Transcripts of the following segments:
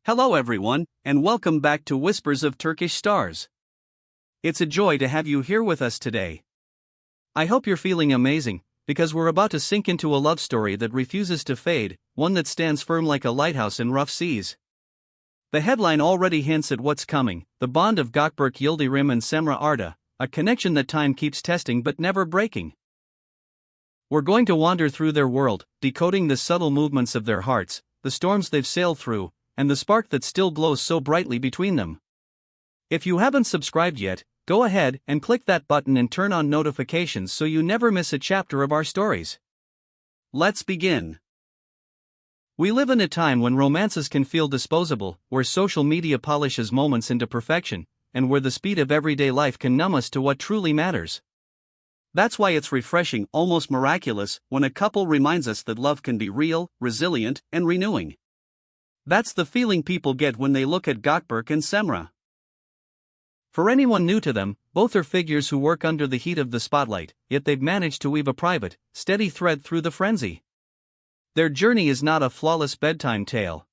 Hello everyone, and welcome back to Whispers of Turkish Stars. It's a joy to have you here with us today. I hope you're feeling amazing, because we're about to sink into a love story that refuses to fade, one that stands firm like a lighthouse in rough seas. The headline already hints at what's coming: the bond of Gökberk Yıldırım and Cemre Arda, a connection that time keeps testing but never breaking. We're going to wander through their world, decoding the subtle movements of their hearts, the storms they've sailed through, and the spark that still glows so brightly between them. If you haven't subscribed yet, go ahead and click that button and turn on notifications so you never miss a chapter of our stories. Let's begin. We live in a time when romances can feel disposable, where social media polishes moments into perfection, and where the speed of everyday life can numb us to what truly matters. That's why it's refreshing, almost miraculous, when a couple reminds us that love can be real, resilient, and renewing. That's the feeling people get when they look at Gökberk and Cemre. For anyone new to them, both are figures who work under the heat of the spotlight, yet they've managed to weave a private, steady thread through the frenzy. Their journey is not a flawless bedtime tale.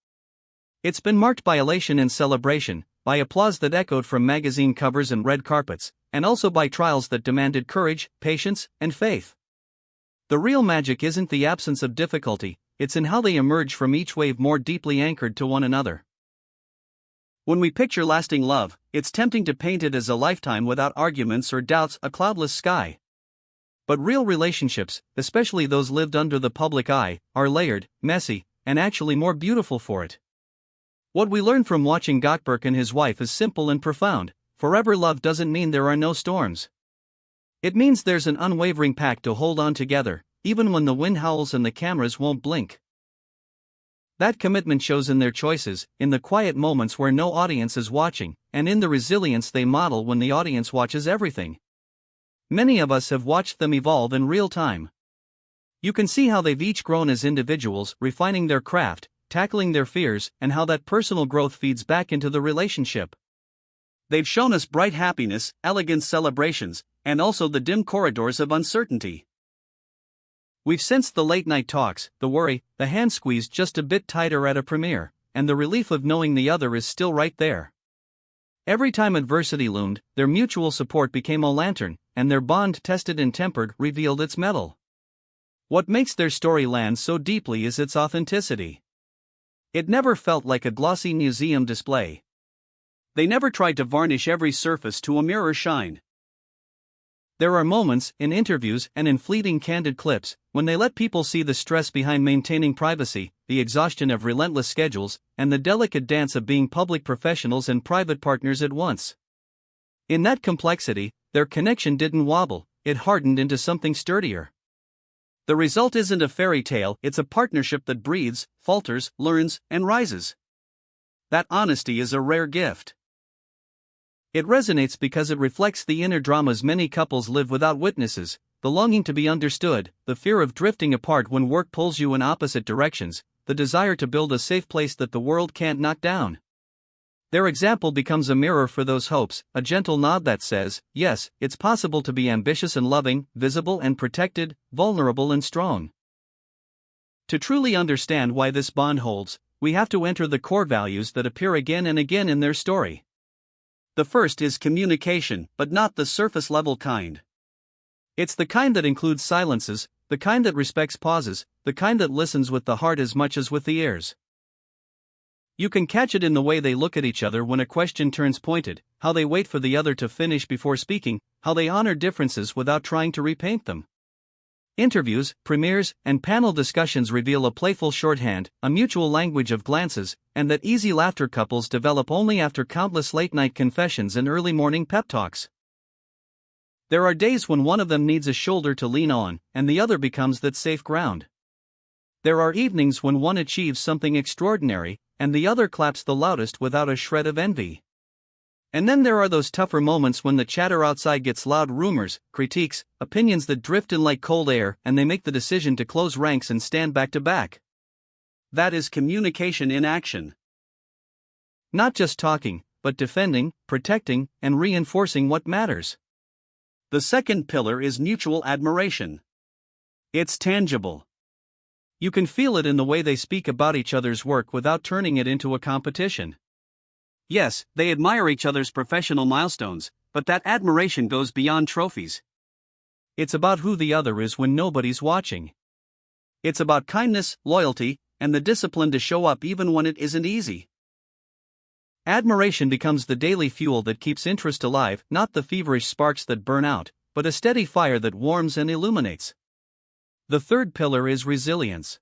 It's been marked by elation and celebration, by applause that echoed from magazine covers and red carpets, and also by trials that demanded courage, patience, and faith. The real magic isn't the absence of difficulty, it's in how they emerge from each wave more deeply anchored to one another. When we picture lasting love, it's tempting to paint it as a lifetime without arguments or doubts, a cloudless sky. But real relationships, especially those lived under the public eye, are layered, messy, and actually more beautiful for it. What we learn from watching Gökberk and his wife is simple and profound: forever love doesn't mean there are no storms. It means there's an unwavering pact to hold on together, even when the wind howls and the cameras won't blink. That commitment shows in their choices, in the quiet moments where no audience is watching, and in the resilience they model when the audience watches everything. Many of us have watched them evolve in real time. You can see how they've each grown as individuals, refining their craft, tackling their fears, and how that personal growth feeds back into the relationship. They've shown us bright happiness, elegant celebrations, and also the dim corridors of uncertainty. We've sensed the late-night talks, the worry, the hand squeezed just a bit tighter at a premiere, and the relief of knowing the other is still right there. Every time adversity loomed, their mutual support became a lantern, and their bond, tested and tempered, revealed its mettle. What makes their story land so deeply is its authenticity. It never felt like a glossy museum display. They never tried to varnish every surface to a mirror shine. There are moments, in interviews and in fleeting candid clips, when they let people see the stress behind maintaining privacy, the exhaustion of relentless schedules, and the delicate dance of being public professionals and private partners at once. In that complexity, their connection didn't wobble, it hardened into something sturdier. The result isn't a fairy tale, it's a partnership that breathes, falters, learns, and rises. That honesty is a rare gift. It resonates because it reflects the inner dramas many couples live without witnesses: the longing to be understood, the fear of drifting apart when work pulls you in opposite directions, the desire to build a safe place that the world can't knock down. Their example becomes a mirror for those hopes, a gentle nod that says, yes, it's possible to be ambitious and loving, visible and protected, vulnerable and strong. To truly understand why this bond holds, we have to enter the core values that appear again and again in their story. The first is communication, but not the surface-level kind. It's the kind that includes silences, the kind that respects pauses, the kind that listens with the heart as much as with the ears. You can catch it in the way they look at each other when a question turns pointed, how they wait for the other to finish before speaking, how they honor differences without trying to repaint them. Interviews, premieres, and panel discussions reveal a playful shorthand, a mutual language of glances, and that easy laughter couples develop only after countless late-night confessions and early morning pep talks. There are days when one of them needs a shoulder to lean on, and the other becomes that safe ground. There are evenings when one achieves something extraordinary, and the other claps the loudest without a shred of envy. And then there are those tougher moments when the chatter outside gets loud: rumors, critiques, opinions that drift in like cold air, and they make the decision to close ranks and stand back to back. That is communication in action. Not just talking, but defending, protecting, and reinforcing what matters. The second pillar is mutual admiration. It's tangible. You can feel it in the way they speak about each other's work without turning it into a competition. Yes, they admire each other's professional milestones, but that admiration goes beyond trophies. It's about who the other is when nobody's watching. It's about kindness, loyalty, and the discipline to show up even when it isn't easy. Admiration becomes the daily fuel that keeps interest alive, not the feverish sparks that burn out, but a steady fire that warms and illuminates. The third pillar is resilience.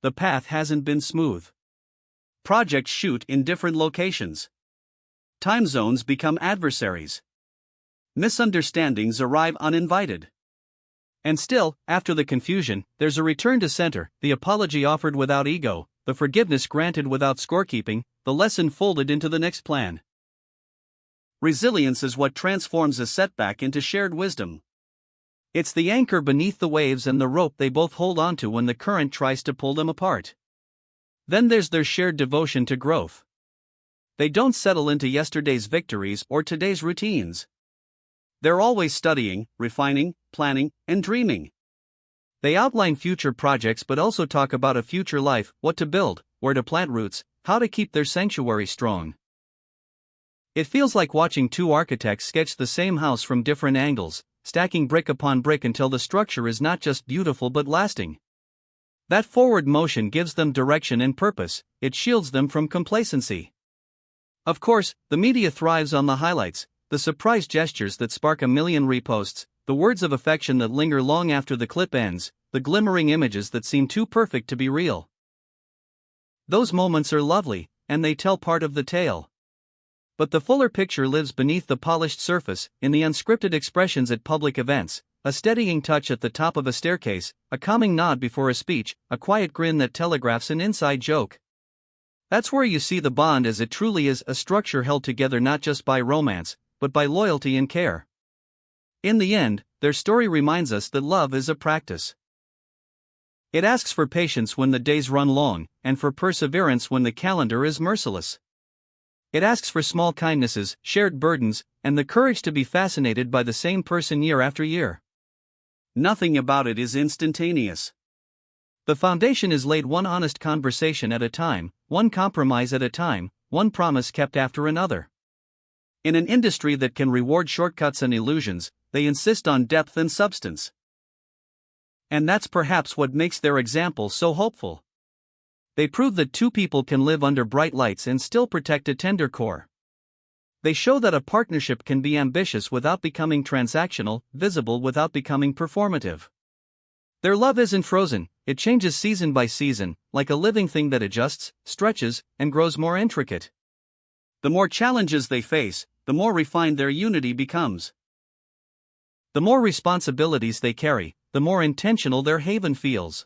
The path hasn't been smooth. Projects shoot in different locations. Time zones become adversaries. Misunderstandings arrive uninvited. And still, after the confusion, there's a return to center, the apology offered without ego, the forgiveness granted without scorekeeping, the lesson folded into the next plan. Resilience is what transforms a setback into shared wisdom. It's the anchor beneath the waves and the rope they both hold onto when the current tries to pull them apart. Then there's their shared devotion to growth. They don't settle into yesterday's victories or today's routines. They're always studying, refining, planning, and dreaming. They outline future projects but also talk about a future life, what to build, where to plant roots, how to keep their sanctuary strong. It feels like watching two architects sketch the same house from different angles, stacking brick upon brick until the structure is not just beautiful but lasting. That forward motion gives them direction and purpose, it shields them from complacency. Of course, the media thrives on the highlights, the surprise gestures that spark a million reposts, the words of affection that linger long after the clip ends, the glimmering images that seem too perfect to be real. Those moments are lovely, and they tell part of the tale. But the fuller picture lives beneath the polished surface, in the unscripted expressions at public events, a steadying touch at the top of a staircase, a calming nod before a speech, a quiet grin that telegraphs an inside joke. That's where you see the bond as it truly is, a structure held together not just by romance, but by loyalty and care. In the end, their story reminds us that love is a practice. It asks for patience when the days run long, and for perseverance when the calendar is merciless. It asks for small kindnesses, shared burdens, and the courage to be fascinated by the same person year after year. Nothing about it is instantaneous. The foundation is laid one honest conversation at a time, one compromise at a time, one promise kept after another. In an industry that can reward shortcuts and illusions, they insist on depth and substance. And that's perhaps what makes their example so hopeful. They prove that two people can live under bright lights and still protect a tender core. They show that a partnership can be ambitious without becoming transactional, visible without becoming performative. Their love isn't frozen, it changes season by season, like a living thing that adjusts, stretches, and grows more intricate. The more challenges they face, the more refined their unity becomes. The more responsibilities they carry, the more intentional their haven feels.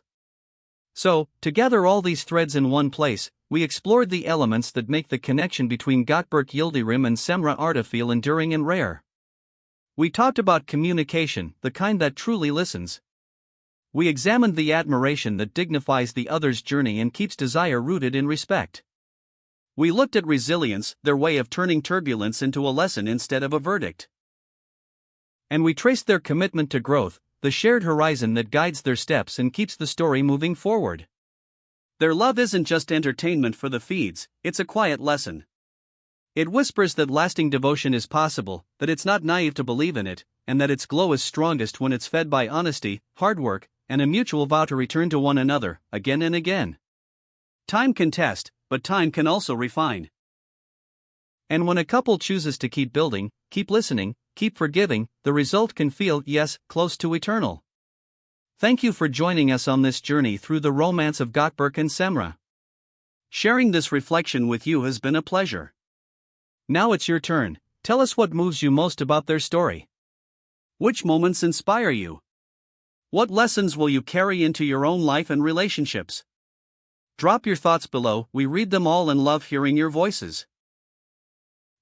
So, to gather all these threads in one place, we explored the elements that make the connection between Gökberk Yıldırım and Cemre Arda feel enduring and rare. We talked about communication, the kind that truly listens. We examined the admiration that dignifies the other's journey and keeps desire rooted in respect. We looked at resilience, their way of turning turbulence into a lesson instead of a verdict. And we traced their commitment to growth, the shared horizon that guides their steps and keeps the story moving forward. Their love isn't just entertainment for the feeds, it's a quiet lesson. It whispers that lasting devotion is possible, that it's not naive to believe in it, and that its glow is strongest when it's fed by honesty, hard work, and a mutual vow to return to one another, again and again. Time can test, but time can also refine. And when a couple chooses to keep building, keep listening, keep forgiving, the result can feel, yes, close to eternal. Thank you for joining us on this journey through the romance of Gökberk and Cemre. Sharing this reflection with you has been a pleasure. Now it's your turn, tell us what moves you most about their story. Which moments inspire you? What lessons will you carry into your own life and relationships? Drop your thoughts below, we read them all and love hearing your voices.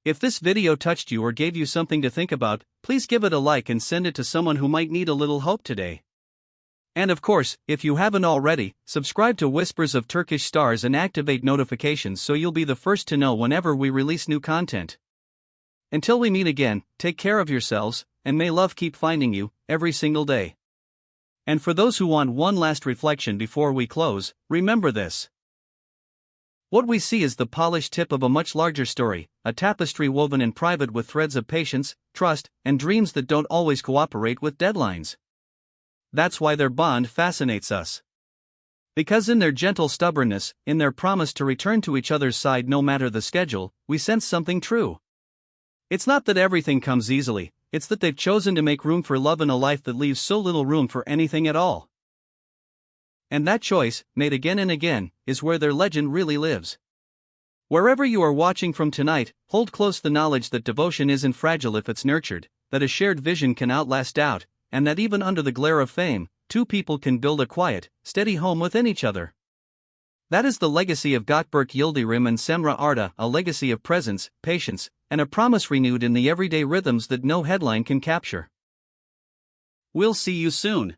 If this video touched you or gave you something to think about, please give it a like and send it to someone who might need a little hope today. And of course, if you haven't already, subscribe to Whispers of Turkish Stars and activate notifications so you'll be the first to know whenever we release new content. Until we meet again, take care of yourselves, and may love keep finding you, every single day. And for those who want one last reflection before we close, remember this. What we see is the polished tip of a much larger story, a tapestry woven in private with threads of patience, trust, and dreams that don't always cooperate with deadlines. That's why their bond fascinates us. Because in their gentle stubbornness, in their promise to return to each other's side no matter the schedule, we sense something true. It's not that everything comes easily, it's that they've chosen to make room for love in a life that leaves so little room for anything at all. And that choice, made again and again, is where their legend really lives. Wherever you are watching from tonight, hold close the knowledge that devotion isn't fragile if it's nurtured, that a shared vision can outlast doubt, and that even under the glare of fame, two people can build a quiet, steady home within each other. That is the legacy of Gökberk Yıldırım and Cemre Arda, a legacy of presence, patience, and a promise renewed in the everyday rhythms that no headline can capture. We'll see you soon.